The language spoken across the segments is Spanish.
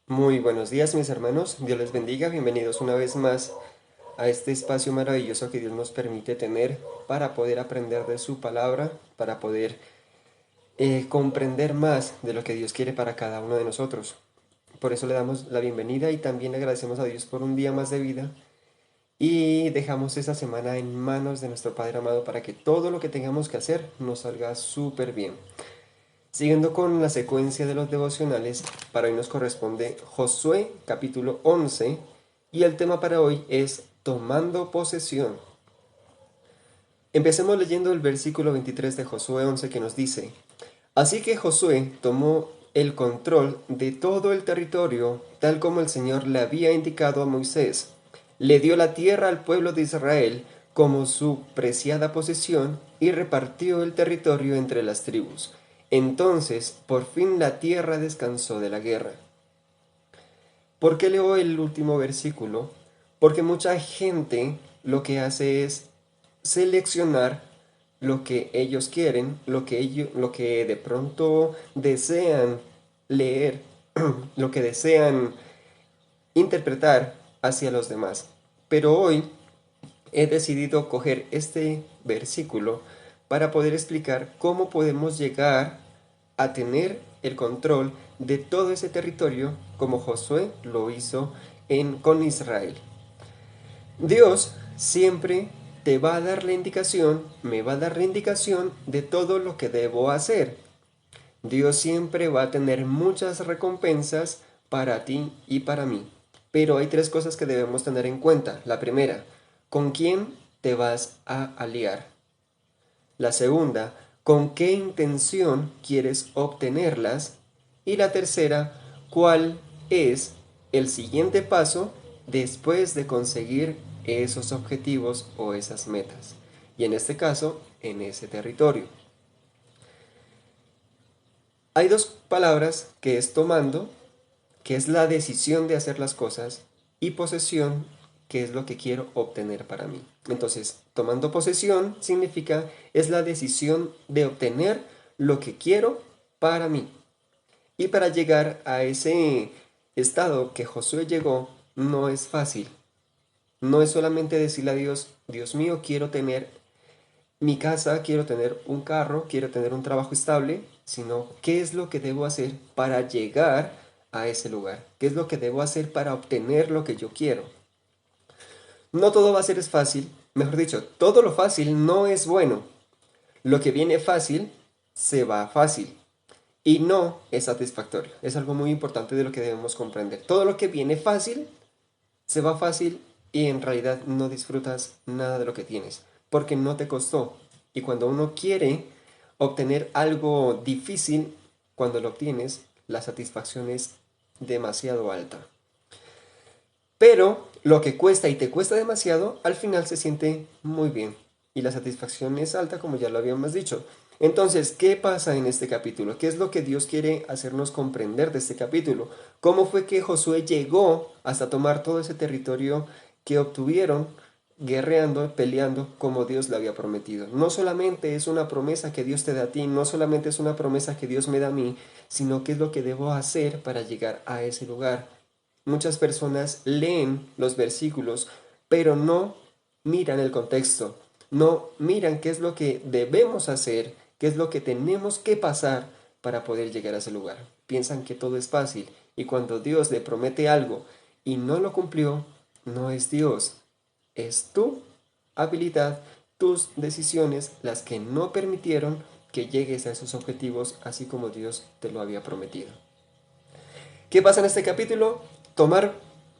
Muy buenos días, mis hermanos. Dios les bendiga. Bienvenidos una vez más a este espacio maravilloso que Dios nos permite tener para poder aprender de su palabra, para poder comprender más de lo que Dios quiere para cada uno de nosotros. Por eso le damos la bienvenida y también le agradecemos a Dios por un día más de vida y dejamos esa semana en manos de nuestro Padre amado para que todo lo que tengamos que hacer nos salga súper bien. Siguiendo con la secuencia de los devocionales, para hoy nos corresponde Josué capítulo 11 y el tema para hoy es tomando posesión. Empecemos leyendo el versículo 23 de Josué 11 que nos dice: Así que Josué tomó el control de todo el territorio tal como el Señor le había indicado a Moisés. Le dio la tierra al pueblo de Israel como su preciada posesión y repartió el territorio entre las tribus. Entonces, por fin la tierra descansó de la guerra. ¿Por qué leo el último versículo? Porque mucha gente lo que hace es seleccionar lo que ellos quieren, lo que de pronto desean leer, lo que desean interpretar hacia los demás. Pero hoy he decidido coger este versículo para poder explicar cómo podemos llegar a tener el control de todo ese territorio como Josué lo hizo con Israel. Dios siempre te va a dar la indicación, me va a dar la indicación de todo lo que debo hacer. Dios siempre va a tener muchas recompensas para ti y para mí. Pero hay tres cosas que debemos tener en cuenta. La primera, ¿con quién te vas a aliar? La segunda, ¿con qué intención quieres obtenerlas? Y la tercera, ¿cuál es el siguiente paso después de conseguir esos objetivos o esas metas? Y en este caso, en ese territorio. Hay dos palabras que es tomando, que es la decisión de hacer las cosas, y posesión, que es lo que quiero obtener para mí. Entonces, tomando posesión significa es la decisión de obtener lo que quiero para mí. Y para llegar a ese estado que Josué llegó, no es fácil. No es solamente decirle a Dios, Dios mío, quiero tener mi casa, quiero tener un carro, quiero tener un trabajo estable, sino qué es lo que debo hacer para llegar a ese lugar, qué es lo que debo hacer para obtener lo que yo quiero. No todo va a ser fácil, mejor dicho, todo lo fácil no es bueno. Lo que viene fácil se va fácil y no es satisfactorio. Es algo muy importante de lo que debemos comprender. Todo lo que viene fácil se va fácil y en realidad no disfrutas nada de lo que tienes, porque no te costó. Y cuando uno quiere obtener algo difícil, cuando lo obtienes, la satisfacción es demasiado alta. Pero lo que cuesta y te cuesta demasiado, al final se siente muy bien. Y la satisfacción es alta, como ya lo habíamos dicho. Entonces, ¿qué pasa en este capítulo? ¿Qué es lo que Dios quiere hacernos comprender de este capítulo? ¿Cómo fue que Josué llegó hasta tomar todo ese territorio que obtuvieron guerreando, peleando como Dios le había prometido? No solamente es una promesa que Dios te da a ti, no solamente es una promesa que Dios me da a mí, sino qué es lo que debo hacer para llegar a ese lugar. Muchas personas leen los versículos, pero no miran el contexto, no miran qué es lo que debemos hacer, qué es lo que tenemos que pasar para poder llegar a ese lugar. Piensan que todo es fácil y cuando Dios le promete algo y no lo cumplió, no es Dios, es tu habilidad, tus decisiones las que no permitieron que llegues a esos objetivos así como Dios te lo había prometido. ¿Qué pasa en este capítulo? Tomar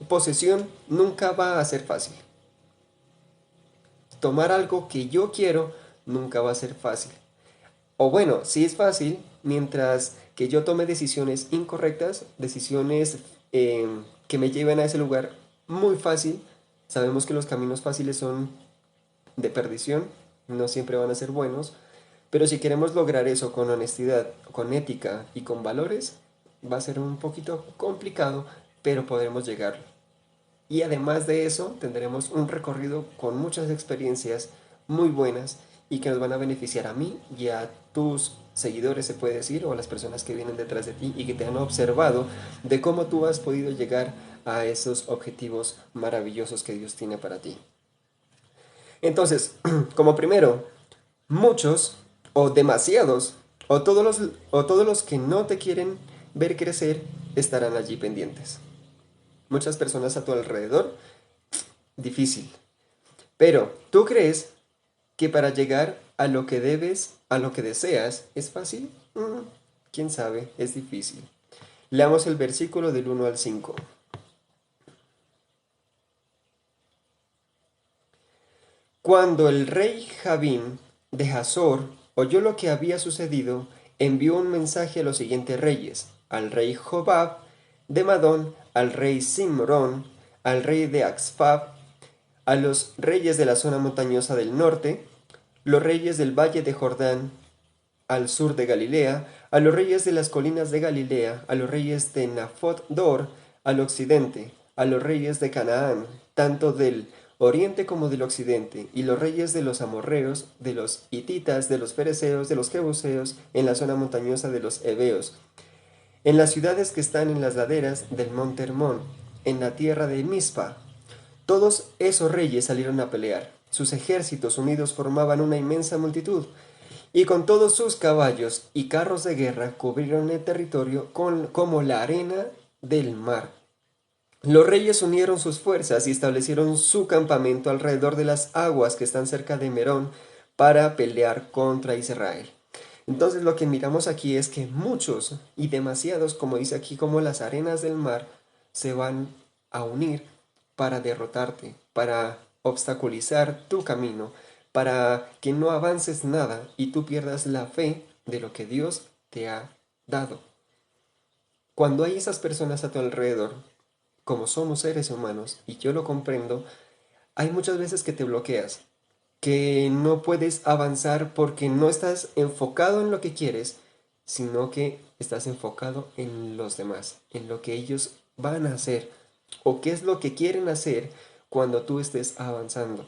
posesión nunca va a ser fácil. Tomar algo que yo quiero nunca va a ser fácil. O bueno, sí es fácil mientras que yo tome decisiones incorrectas, decisiones que me lleven a ese lugar muy fácil. Sabemos que los caminos fáciles son de perdición, no siempre van a ser buenos, pero si queremos lograr eso con honestidad, con ética y con valores, va a ser un poquito complicado, pero podremos llegar. Y además de eso, tendremos un recorrido con muchas experiencias muy buenas y que nos van a beneficiar a mí y a tus seguidores, se puede decir, o a las personas que vienen detrás de ti y que te han observado de cómo tú has podido llegar a esos objetivos maravillosos que Dios tiene para ti. Entonces, como primero, muchos o demasiados o todos los que no te quieren ver crecer estarán allí pendientes. Muchas personas a tu alrededor, difícil. Pero, ¿tú crees que para llegar a lo que debes, a lo que deseas, es fácil? Quién sabe, es difícil. Leamos el versículo del 1 al 5. Cuando el rey Jabín de Hazor oyó lo que había sucedido, envió un mensaje a los siguientes reyes: al rey Jobab de Madón, al rey Simrón, al rey de Axfab, a los reyes de la zona montañosa del norte, los reyes del valle de Jordán al sur de Galilea, a los reyes de las colinas de Galilea, a los reyes de Nafot Dor al occidente, a los reyes de Canaán, tanto del oriente como del occidente, y los reyes de los amorreos, de los hititas, de los fereceos, de los jebuseos, en la zona montañosa de los heveos, en las ciudades que están en las laderas del monte Hermón, en la tierra de Mizpa. Todos esos reyes salieron a pelear. Sus ejércitos unidos formaban una inmensa multitud, y con todos sus caballos y carros de guerra cubrieron el territorio como la arena del mar. Los reyes unieron sus fuerzas y establecieron su campamento alrededor de las aguas que están cerca de Merón para pelear contra Israel. Entonces lo que miramos aquí es que muchos y demasiados, como dice aquí, como las arenas del mar, se van a unir para derrotarte, para obstaculizar tu camino, para que no avances nada y tú pierdas la fe de lo que Dios te ha dado. Cuando hay esas personas a tu alrededor, como somos seres humanos, y yo lo comprendo, hay muchas veces que te bloqueas, que no puedes avanzar porque no estás enfocado en lo que quieres, sino que estás enfocado en los demás, en lo que ellos van a hacer o qué es lo que quieren hacer cuando tú estés avanzando.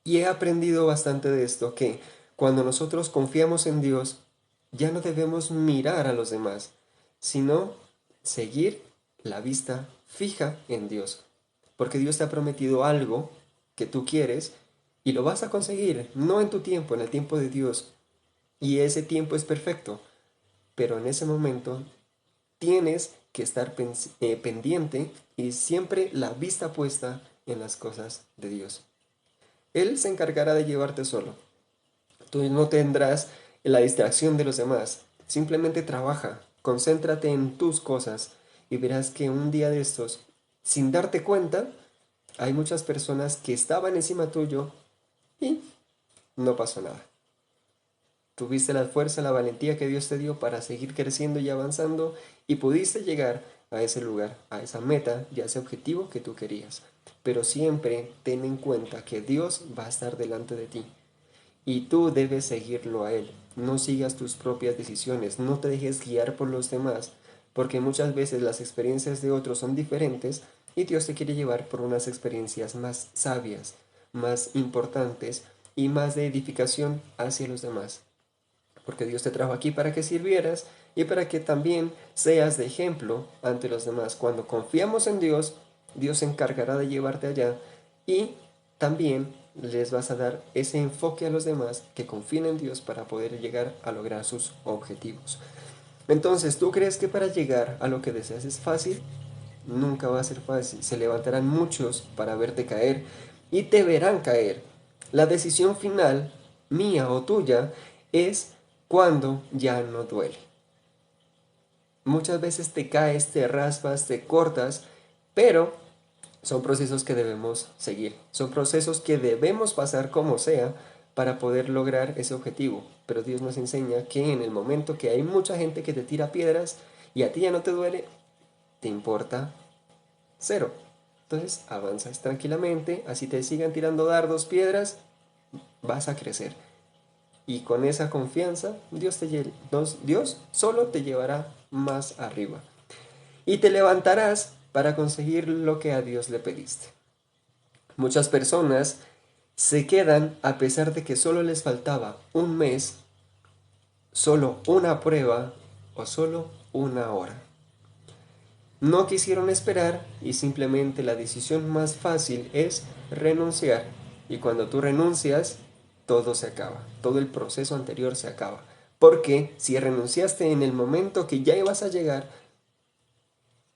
Y he aprendido bastante de esto, que cuando nosotros confiamos en Dios, ya no debemos mirar a los demás, sino seguir la vista fija en Dios. Porque Dios te ha prometido algo que tú quieres y lo vas a conseguir, no en tu tiempo, en el tiempo de Dios. Y ese tiempo es perfecto, pero en ese momento tienes que estar pendiente y siempre la vista puesta en las cosas de Dios. Él se encargará de llevarte solo. Tú no tendrás la distracción de los demás. Simplemente trabaja, concéntrate en tus cosas y verás que un día de estos, sin darte cuenta, hay muchas personas que estaban encima tuyo y no pasó nada. Tuviste la fuerza, la valentía que Dios te dio para seguir creciendo y avanzando y pudiste llegar a ese lugar, a esa meta y a ese objetivo que tú querías. Pero siempre ten en cuenta que Dios va a estar delante de ti y tú debes seguirlo a Él. No sigas tus propias decisiones, no te dejes guiar por los demás, porque muchas veces las experiencias de otros son diferentes y Dios te quiere llevar por unas experiencias más sabias, más importantes y más de edificación hacia los demás. Porque Dios te trajo aquí para que sirvieras y para que también seas de ejemplo ante los demás. Cuando confiamos en Dios, Dios se encargará de llevarte allá y también les vas a dar ese enfoque a los demás que confíen en Dios para poder llegar a lograr sus objetivos. Entonces, ¿tú crees que para llegar a lo que deseas es fácil? Nunca va a ser fácil. Se levantarán muchos para verte caer y te verán caer. La decisión final, mía o tuya, es cuando ya no duele. Muchas veces te caes, te raspas, te cortas, pero son procesos que debemos seguir. Son procesos que debemos pasar como sea para poder lograr ese objetivo. Pero Dios nos enseña que en el momento que hay mucha gente que te tira piedras y a ti ya no te duele, te importa cero. Entonces avanzas tranquilamente, así te sigan tirando dardos, piedras, vas a crecer. Y con esa confianza, Dios solo te llevará más arriba. Y te levantarás para conseguir lo que a Dios le pediste. Muchas personas se quedan a pesar de que solo les faltaba un mes, solo una prueba o solo una hora. No quisieron esperar y simplemente la decisión más fácil es renunciar. Y cuando tú renuncias, todo se acaba, todo el proceso anterior se acaba. Porque si renunciaste en el momento que ya ibas a llegar,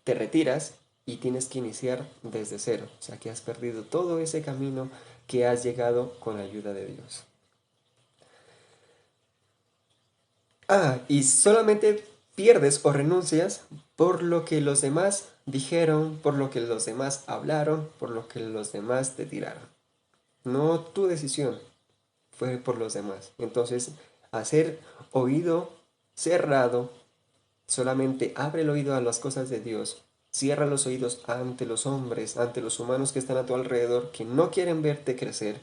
te retiras y tienes que iniciar desde cero. O sea que has perdido todo ese camino que has llegado con la ayuda de Dios. Y solamente pierdes o renuncias por lo que los demás dijeron, por lo que los demás hablaron, por lo que los demás te tiraron. No tu decisión, fue por los demás. Entonces, hacer oído cerrado, solamente abre el oído a las cosas de Dios. Cierra los oídos ante los hombres, ante los humanos que están a tu alrededor, que no quieren verte crecer.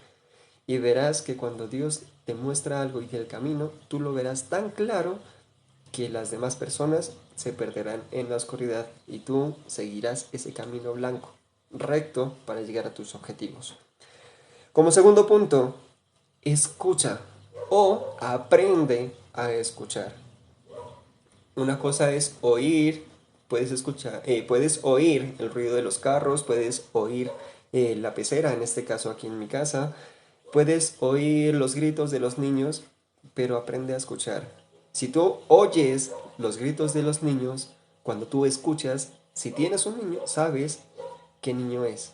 Y verás que cuando Dios te muestra algo y el camino, tú lo verás tan claro que las demás personas se perderán en la oscuridad y tú seguirás ese camino blanco, recto para llegar a tus objetivos. Como segundo punto, escucha o aprende a escuchar. Una cosa es oír, puedes escuchar, puedes oír el ruido de los carros, puedes oír la pecera, en este caso aquí en mi casa, puedes oír los gritos de los niños, pero aprende a escuchar. Si tú oyes los gritos de los niños, cuando tú escuchas, si tienes un niño, sabes qué niño es.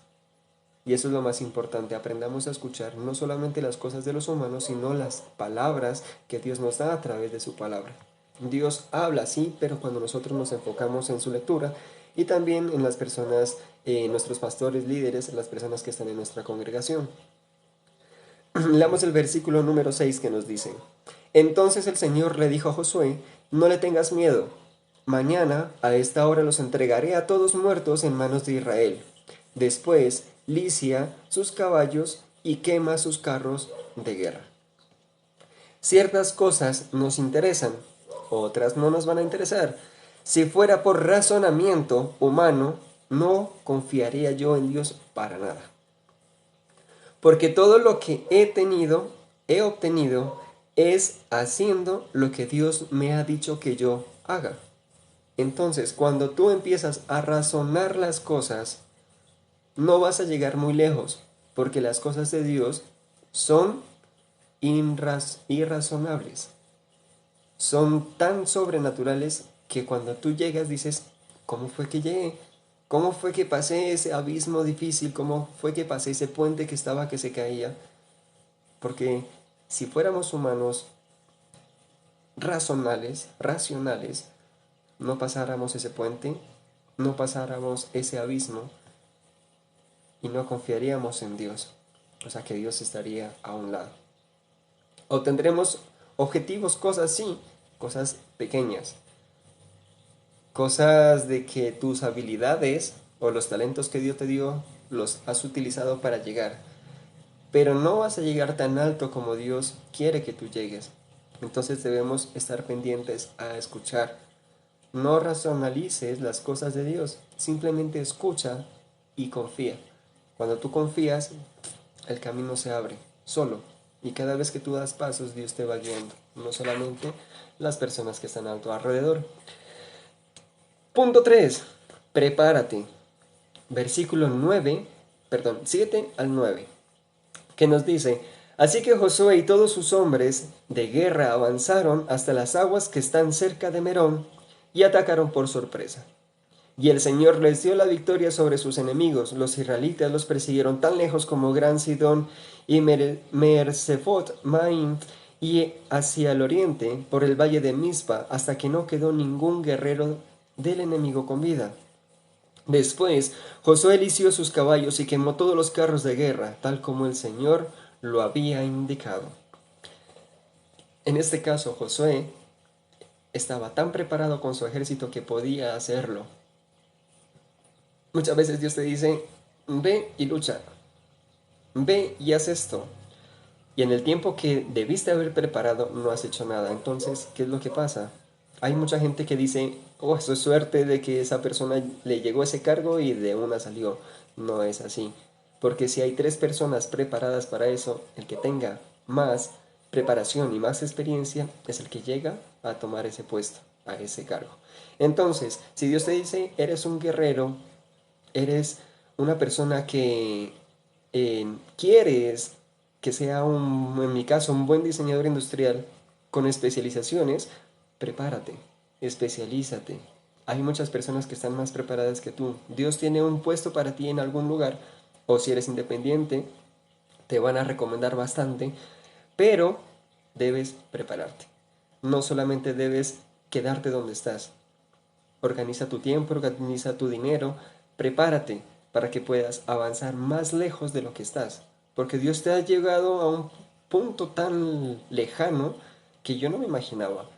Y eso es lo más importante, aprendamos a escuchar no solamente las cosas de los humanos, sino las palabras que Dios nos da a través de su palabra. Dios habla, sí, pero cuando nosotros nos enfocamos en su lectura y también en las personas, nuestros pastores, líderes, las personas que están en nuestra congregación. Leamos el versículo número 6 que nos dice: Entonces el Señor le dijo a Josué, no le tengas miedo, mañana a esta hora los entregaré a todos muertos en manos de Israel. Después licia sus caballos y quema sus carros de guerra. Ciertas cosas nos interesan, otras no nos van a interesar. Si fuera por razonamiento humano, no confiaría yo en Dios para nada. Porque todo lo que he obtenido, es haciendo lo que Dios me ha dicho que yo haga. Entonces, cuando tú empiezas a razonar las cosas, no vas a llegar muy lejos, porque las cosas de Dios son irrazonables. Son tan sobrenaturales que cuando tú llegas dices, ¿cómo fue que llegué? ¿Cómo fue que pasé ese abismo difícil? ¿Cómo fue que pasé ese puente que estaba que se caía? Porque si fuéramos humanos racionales, no pasáramos ese puente, no pasáramos ese abismo y no confiaríamos en Dios. O sea que Dios estaría a un lado. Obtendremos objetivos, cosas sí, cosas pequeñas. Cosas de que tus habilidades o los talentos que Dios te dio los has utilizado para llegar. Pero no vas a llegar tan alto como Dios quiere que tú llegues. Entonces debemos estar pendientes a escuchar. No racionalices las cosas de Dios, simplemente escucha y confía. Cuando tú confías, el camino se abre solo. Y cada vez que tú das pasos, Dios te va guiando, no solamente las personas que están a tu alrededor. Punto 3. Prepárate. Versículo 7 al 9, que nos dice: Así que Josué y todos sus hombres de guerra avanzaron hasta las aguas que están cerca de Merón y atacaron por sorpresa. Y el Señor les dio la victoria sobre sus enemigos. Los israelitas los persiguieron tan lejos como Gran Sidón y Mersefot Maim, y hacia el oriente por el valle de Mizpa, hasta que no quedó ningún guerrero del enemigo con vida. Después Josué lició sus caballos y quemó todos los carros de guerra, tal como el Señor lo había indicado. En este caso, Josué estaba tan preparado con su ejército que podía hacerlo. Muchas veces Dios te dice, ve y lucha, ve y haz esto. Y en el tiempo que debiste haber preparado, no has hecho nada. Entonces, ¿qué es lo que pasa? Hay mucha gente que dice, oh, eso es suerte de que esa persona le llegó ese cargo y de una salió. No es así. Porque si hay 3 personas preparadas para eso, el que tenga más preparación y más experiencia es el que llega a tomar ese puesto, a ese cargo. Entonces, si Dios te dice, eres un guerrero, eres una persona que quieres que sea en mi caso, un buen diseñador industrial con especializaciones, prepárate, especialízate. Hay muchas personas que están más preparadas que tú. Dios tiene un puesto para ti en algún lugar, o si eres independiente, te van a recomendar bastante, pero debes prepararte. No solamente debes quedarte donde estás. Organiza tu tiempo, organiza tu dinero, prepárate para que puedas avanzar más lejos de lo que estás. Porque Dios te ha llegado a un punto tan lejano que yo no me imaginaba.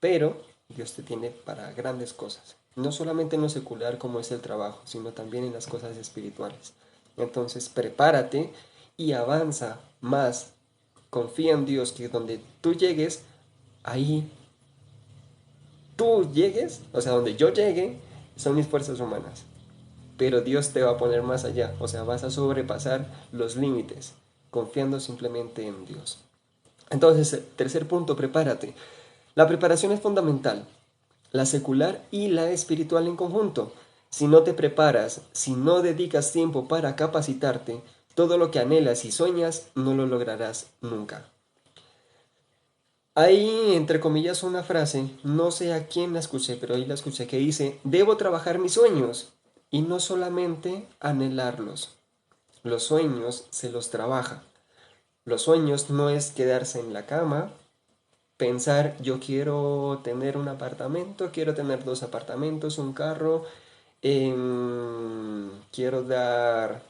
Pero Dios te tiene para grandes cosas. No solamente en lo secular como es el trabajo, sino también en las cosas espirituales. Entonces prepárate y avanza más. Confía en Dios que donde tú llegues, ahí tú llegues, o sea, donde yo llegue, son mis fuerzas humanas. Pero Dios te va a poner más allá, o sea, vas a sobrepasar los límites, confiando simplemente en Dios. Entonces, tercer punto, prepárate. La preparación es fundamental, la secular y la espiritual en conjunto. Si no te preparas, si no dedicas tiempo para capacitarte, todo lo que anhelas y sueñas no lo lograrás nunca. Hay, entre comillas, una frase, no sé a quién la escuché, pero ahí la escuché, que dice, debo trabajar mis sueños y no solamente anhelarlos. Los sueños se los trabaja. Los sueños no es quedarse en la cama, pensar, yo quiero tener un apartamento, quiero tener 2 apartamentos, un carro, quiero dar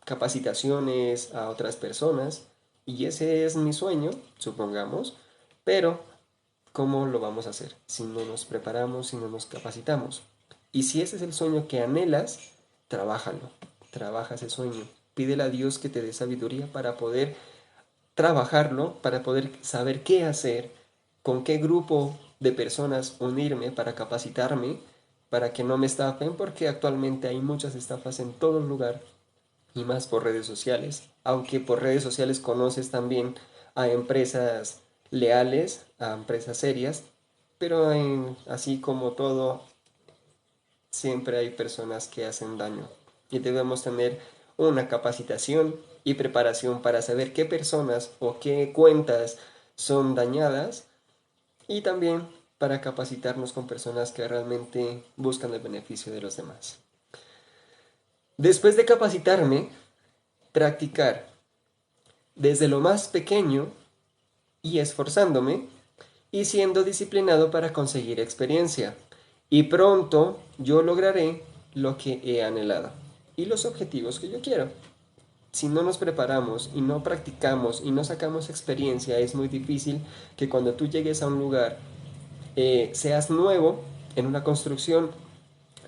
capacitaciones a otras personas y ese es mi sueño, supongamos, pero ¿cómo lo vamos a hacer si no nos preparamos, si no nos capacitamos? Y si ese es el sueño que anhelas, trabájalo, trabaja ese sueño. Pídele a Dios que te dé sabiduría para poder trabajarlo, para poder saber qué hacer, con qué grupo de personas unirme para capacitarme, para que no me estafen, porque actualmente hay muchas estafas en todo lugar y más por redes sociales, aunque por redes sociales conoces también a empresas leales, a empresas serias, pero así como todo, siempre hay personas que hacen daño y debemos tener una capacitación y preparación para saber qué personas o qué cuentas son dañadas y también para capacitarnos con personas que realmente buscan el beneficio de los demás. Después de capacitarme, practicar desde lo más pequeño y esforzándome y siendo disciplinado para conseguir experiencia. Y pronto yo lograré lo que he anhelado y los objetivos que yo quiero. Si no nos preparamos y no practicamos y no sacamos experiencia, es muy difícil que cuando tú llegues a un lugar, seas nuevo en una construcción,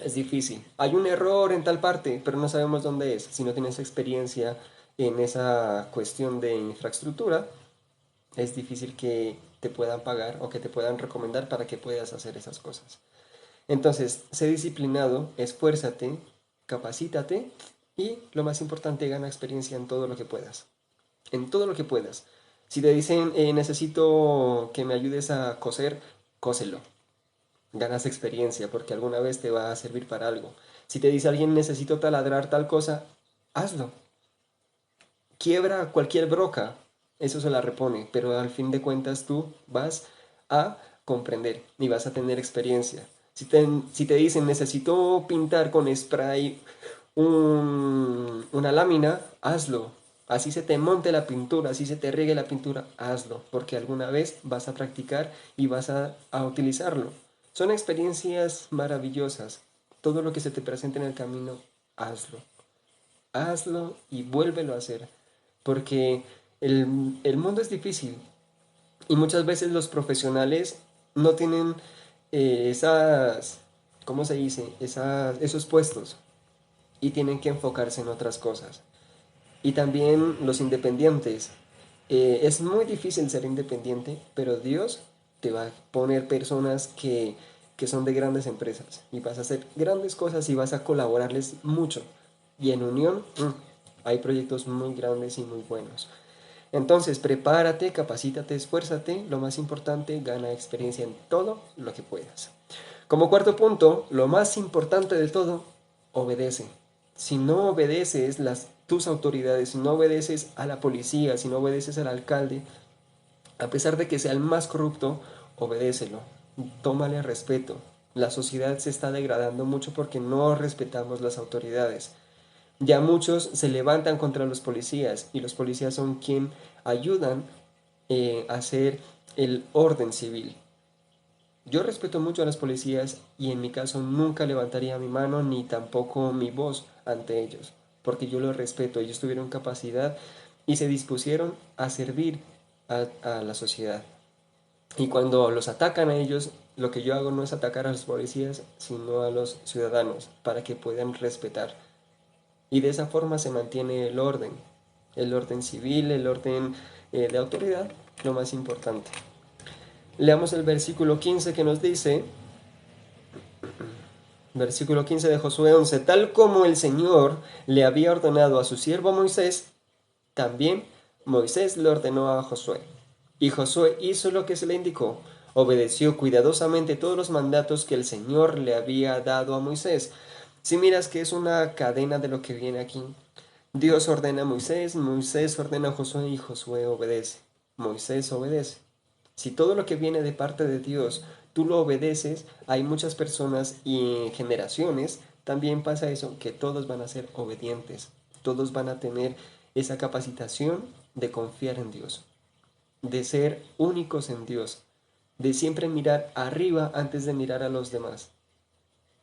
es difícil. Hay un error en tal parte, pero no sabemos dónde es. Si no tienes experiencia en esa cuestión de infraestructura, es difícil que te puedan pagar o que te puedan recomendar para que puedas hacer esas cosas. Entonces, sé disciplinado, esfuérzate, capacítate y lo más importante, gana experiencia en todo lo que puedas. En todo lo que puedas. Si te dicen, necesito que me ayudes a coser, cóselo. Ganas experiencia porque alguna vez te va a servir para algo. Si te dice alguien, necesito taladrar tal cosa, hazlo. Quiebra cualquier broca, eso se la repone, pero al fin de cuentas tú vas a comprender y vas a tener experiencia. Si te dicen necesito pintar con spray una lámina, hazlo. Así se te monte la pintura, así se te riegue la pintura, hazlo, porque alguna vez vas a practicar y vas a utilizarlo. Son experiencias maravillosas. Todo lo que se te presente en el camino, hazlo. Hazlo y vuélvelo a hacer, porque el mundo es difícil y muchas veces los profesionales no tienen esas, ¿cómo se dice? Esos puestos y tienen que enfocarse en otras cosas. Y también los independientes. Es muy difícil ser independiente, pero Dios te va a poner personas que son de grandes empresas y vas a hacer grandes cosas y vas a colaborarles mucho. Y en unión hay proyectos muy grandes y muy buenos. Entonces, prepárate, capacítate, esfuérzate. Lo más importante, gana experiencia en todo lo que puedas. Como cuarto punto, lo más importante de todo, obedece. Si no obedeces tus autoridades, si no obedeces a la policía, si no obedeces al alcalde, a pesar de que sea el más corrupto, obedécelo. Tómale respeto. La sociedad se está degradando mucho porque no respetamos las autoridades. Ya muchos se levantan contra los policías y los policías son quien ayudan a hacer el orden civil. Yo respeto mucho a los policías y en mi caso nunca levantaría mi mano ni tampoco mi voz ante ellos, porque yo los respeto. Ellos tuvieron capacidad y se dispusieron a servir a la sociedad. Y cuando los atacan a ellos, lo que yo hago no es atacar a los policías, sino a los ciudadanos, para que puedan respetar. Y de esa forma se mantiene el orden civil, el orden de autoridad, lo más importante. Leamos el versículo 15 que nos dice, versículo 15 de Josué 11, tal como el Señor le había ordenado a su siervo Moisés, también Moisés le ordenó a Josué. Y Josué hizo lo que se le indicó, obedeció cuidadosamente todos los mandatos que el Señor le había dado a Moisés. Si miras que es una cadena de lo que viene aquí. Dios ordena a Moisés, Moisés ordena a Josué y Josué obedece. Moisés obedece. Si todo lo que viene de parte de Dios tú lo obedeces, hay muchas personas y generaciones, también pasa eso, que todos van a ser obedientes. Todos van a tener esa capacitación de confiar en Dios, de ser únicos en Dios, de siempre mirar arriba antes de mirar a los demás.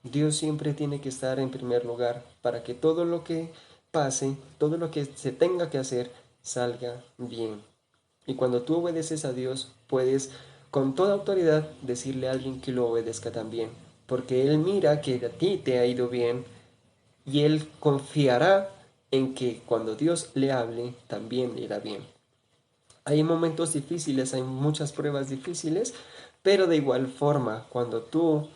Dios siempre tiene que estar en primer lugar para que todo lo que pase, todo lo que se tenga que hacer, salga bien. Y cuando tú obedeces a Dios, puedes con toda autoridad decirle a alguien que lo obedezca también, porque Él mira que a ti te ha ido bien y Él confiará en que cuando Dios le hable, también le irá bien. Hay momentos difíciles, hay muchas pruebas difíciles, pero de igual forma, cuando tú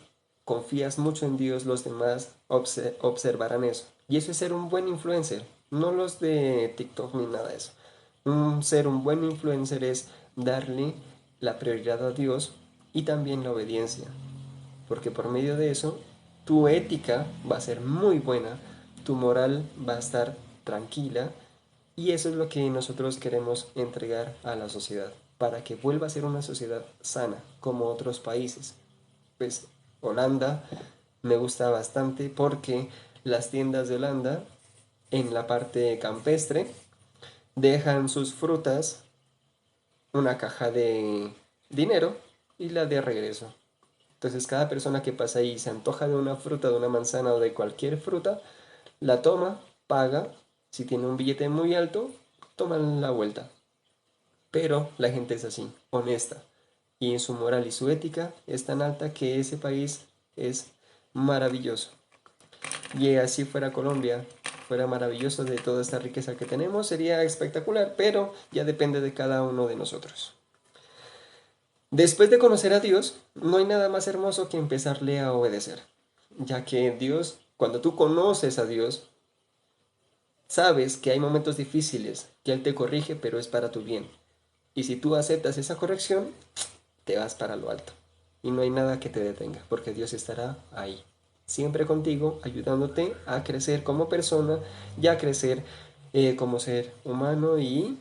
confías mucho en Dios, los demás observarán eso. Y eso es ser un buen influencer, no los de TikTok ni nada de eso. Ser un buen influencer es darle la prioridad a Dios y también la obediencia, porque por medio de eso tu ética va a ser muy buena, tu moral va a estar tranquila y eso es lo que nosotros queremos entregar a la sociedad, para que vuelva a ser una sociedad sana, como otros países. Pues Holanda me gusta bastante porque las tiendas de Holanda, en la parte campestre, dejan sus frutas, una caja de dinero y la de regreso. Entonces cada persona que pasa ahí se antoja de una fruta, de una manzana o de cualquier fruta, la toma, paga. Si tiene un billete muy alto, toman la vuelta. Pero la gente es así, honesta. Y en su moral y su ética es tan alta que ese país es maravilloso. Y así fuera Colombia, fuera maravilloso de toda esta riqueza que tenemos, sería espectacular, pero ya depende de cada uno de nosotros. Después de conocer a Dios, no hay nada más hermoso que empezarle a obedecer, ya que Dios, cuando tú conoces a Dios, sabes que hay momentos difíciles, que Él te corrige, pero es para tu bien. Y si tú aceptas esa corrección, te vas para lo alto. Y no hay nada que te detenga, porque Dios estará ahí, siempre contigo, ayudándote a crecer como persona y a crecer como ser humano y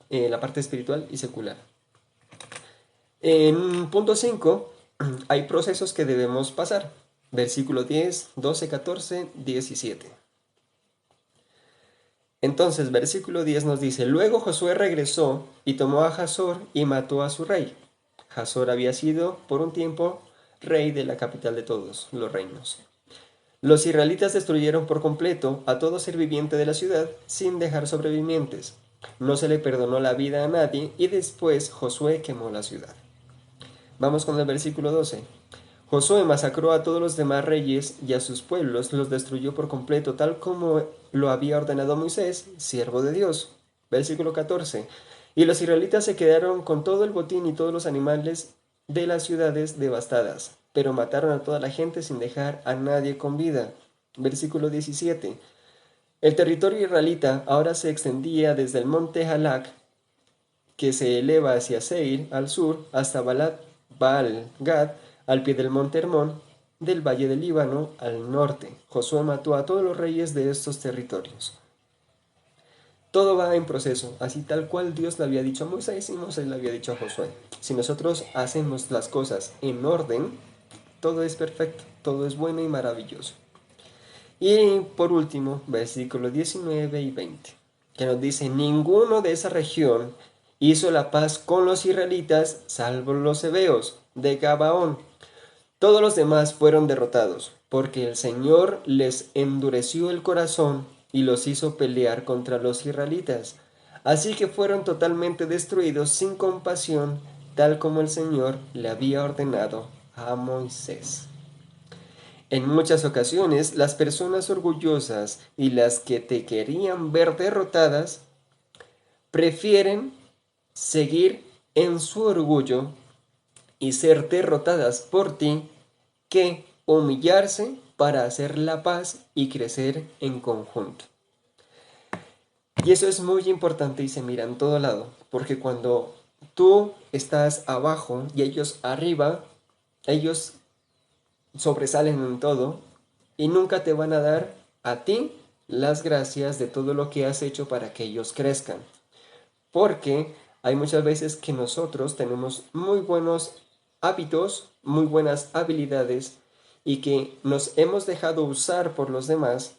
la parte espiritual y secular. En punto 5 hay procesos que debemos pasar. Versículo 10, 12, 14, 17. Entonces, versículo 10 nos dice, luego Josué regresó y tomó a Jasor y mató a su rey. Jasor había sido por un tiempo rey de la capital de todos los reinos. Los israelitas destruyeron por completo a todo ser viviente de la ciudad sin dejar sobrevivientes. No se le perdonó la vida a nadie y después Josué quemó la ciudad. Vamos con el versículo 12. Josué masacró a todos los demás reyes y a sus pueblos los destruyó por completo, tal como lo había ordenado Moisés, siervo de Dios. Versículo 14. Y los israelitas se quedaron con todo el botín y todos los animales de las ciudades devastadas, pero mataron a toda la gente sin dejar a nadie con vida. Versículo 17. El territorio israelita ahora se extendía desde el monte Halak que se eleva hacia Seir al sur, hasta Baal-Gad, al pie del monte Hermón, del valle del Líbano al norte. Josué mató a todos los reyes de estos territorios. Todo va en proceso, así tal cual Dios le había dicho a Moisés y Moisés le había dicho a Josué. Si nosotros hacemos las cosas en orden, todo es perfecto, todo es bueno y maravilloso. Y por último, versículos 19 y 20, que nos dice, ninguno de esa región hizo la paz con los israelitas, salvo los hebeos de Gabaón. Todos los demás fueron derrotados, porque el Señor les endureció el corazón y los hizo pelear contra los israelitas. Así que fueron totalmente destruidos sin compasión, tal como el Señor le había ordenado a Moisés. En muchas ocasiones, las personas orgullosas y las que te querían ver derrotadas prefieren seguir en su orgullo y ser derrotadas por ti que humillarse para hacer la paz y crecer en conjunto. Y eso es muy importante y se mira en todo lado, porque cuando tú estás abajo y ellos arriba, ellos sobresalen en todo y nunca te van a dar a ti las gracias de todo lo que has hecho para que ellos crezcan. Porque hay muchas veces que nosotros tenemos muy buenos hábitos, muy buenas habilidades y que nos hemos dejado usar por los demás,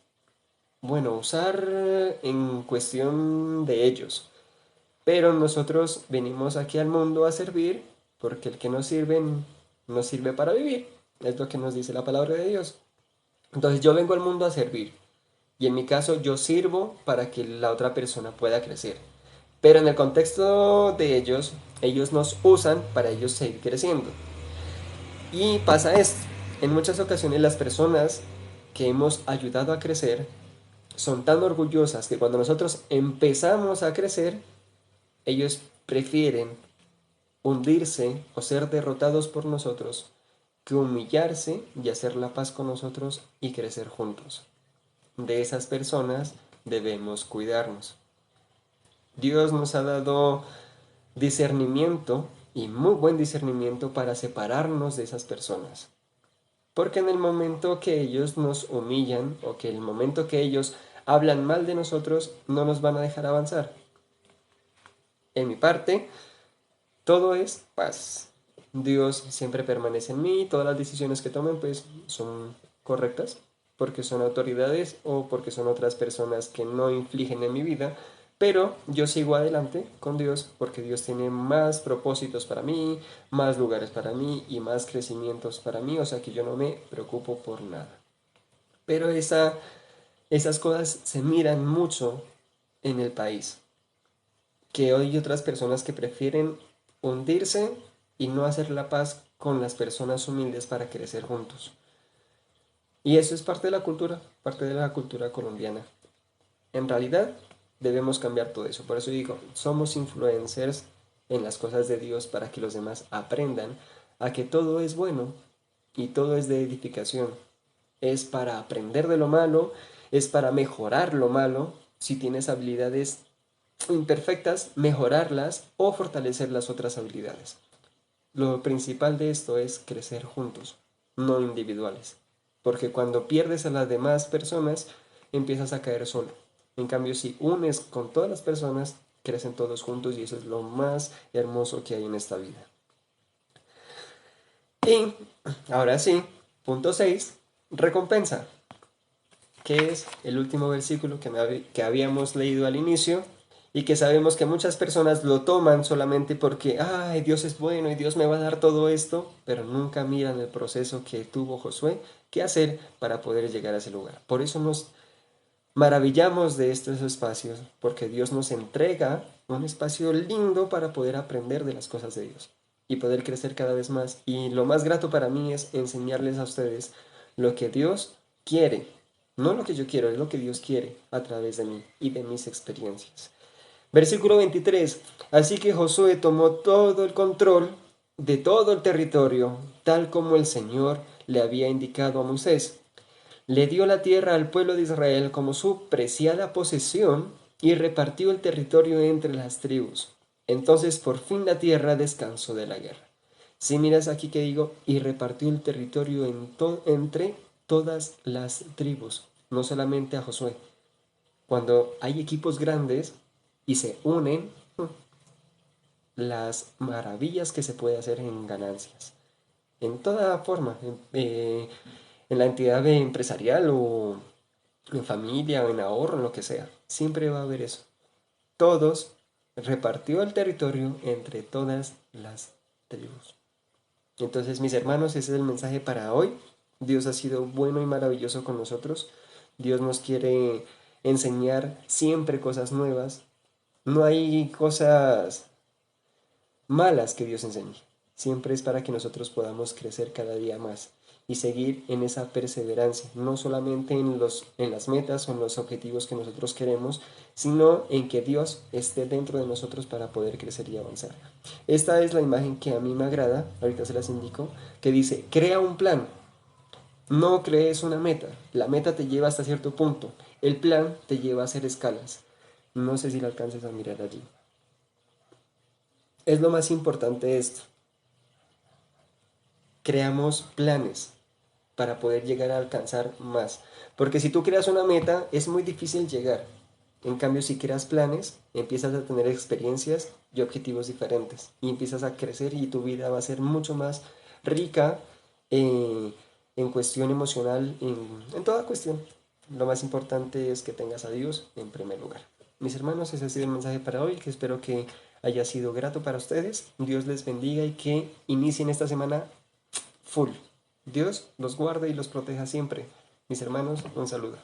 bueno, usar en cuestión de ellos. Pero nosotros venimos aquí al mundo a servir porque el que no sirve no sirve para vivir. Es lo que nos dice la palabra de Dios. Entonces yo vengo al mundo a servir. Y en mi caso yo sirvo para que la otra persona pueda crecer. Pero en el contexto de ellos nos usan para ellos seguir creciendo. Y pasa esto. En muchas ocasiones las personas que hemos ayudado a crecer son tan orgullosas que cuando nosotros empezamos a crecer, ellos prefieren hundirse o ser derrotados por nosotros que humillarse y hacer la paz con nosotros y crecer juntos. De esas personas debemos cuidarnos. Dios nos ha dado discernimiento y muy buen discernimiento para separarnos de esas personas. Porque en el momento que ellos nos humillan o que el momento que ellos hablan mal de nosotros, no nos van a dejar avanzar. En mi parte, todo es paz. Dios siempre permanece en mí, todas las decisiones que tomen pues son correctas, porque son autoridades o porque son otras personas que no infligen en mi vida, pero yo sigo adelante con Dios porque Dios tiene más propósitos para mí, más lugares para mí y más crecimientos para mí, o sea que yo no me preocupo por nada. Pero esas cosas se miran mucho en el país, que hoy hay otras personas que prefieren hundirse y no hacer la paz con las personas humildes para crecer juntos. Y eso es parte de la cultura colombiana. En realidad debemos cambiar todo eso. Por eso digo, somos influencers en las cosas de Dios para que los demás aprendan a que todo es bueno y todo es de edificación. Es para aprender de lo malo, es para mejorar lo malo. Si tienes habilidades imperfectas, mejorarlas o fortalecer las otras habilidades. Lo principal de esto es crecer juntos, no individuales. Porque cuando pierdes a las demás personas, empiezas a caer solo. En cambio, si unes con todas las personas, crecen todos juntos y eso es lo más hermoso que hay en esta vida. Y ahora sí, punto 6, recompensa, que es el último versículo que habíamos leído al inicio y que sabemos que muchas personas lo toman solamente porque, ay, Dios es bueno y Dios me va a dar todo esto, pero nunca miran el proceso que tuvo Josué que hacer para poder llegar a ese lugar. Por eso nos maravillamos de estos espacios, porque Dios nos entrega un espacio lindo para poder aprender de las cosas de Dios y poder crecer cada vez más. Y lo más grato para mí es enseñarles a ustedes lo que Dios quiere. No lo que yo quiero, es lo que Dios quiere a través de mí y de mis experiencias. Versículo 23. Así que Josué tomó todo el control de todo el territorio, tal como el Señor le había indicado a Moisés. Le dio la tierra al pueblo de Israel como su preciada posesión y repartió el territorio entre las tribus. Entonces por fin la tierra descansó de la guerra. Si miras aquí que digo, y repartió el territorio entre todas las tribus, no solamente a Josué. Cuando hay equipos grandes y se unen, las maravillas que se puede hacer en ganancias. En toda forma, en la entidad empresarial o en familia o en ahorro, en lo que sea. Siempre va a haber eso. Todos repartió el territorio entre todas las tribus. Entonces, mis hermanos, ese es el mensaje para hoy. Dios ha sido bueno y maravilloso con nosotros. Dios nos quiere enseñar siempre cosas nuevas. No hay cosas malas que Dios enseñe. Siempre es para que nosotros podamos crecer cada día más y seguir en esa perseverancia, no solamente en las metas o en los objetivos que nosotros queremos, sino en que Dios esté dentro de nosotros para poder crecer y avanzar. Esta es la imagen que a mí me agrada, ahorita se las indico, que dice, crea un plan, no crees una meta, la meta te lleva hasta cierto punto, el plan te lleva a hacer escalas. No sé si la alcances a mirar allí. Es lo más importante esto. Creamos planes para poder llegar a alcanzar más. Porque si tú creas una meta, es muy difícil llegar. En cambio, si creas planes, empiezas a tener experiencias y objetivos diferentes. Y empiezas a crecer y tu vida va a ser mucho más rica eh, en cuestión emocional, en toda cuestión. Lo más importante es que tengas a Dios en primer lugar. Mis hermanos, ese ha sido el mensaje para hoy, que espero que haya sido grato para ustedes. Dios les bendiga y que inicien esta semana full. Dios los guarde y los proteja siempre. Mis hermanos, un saludo.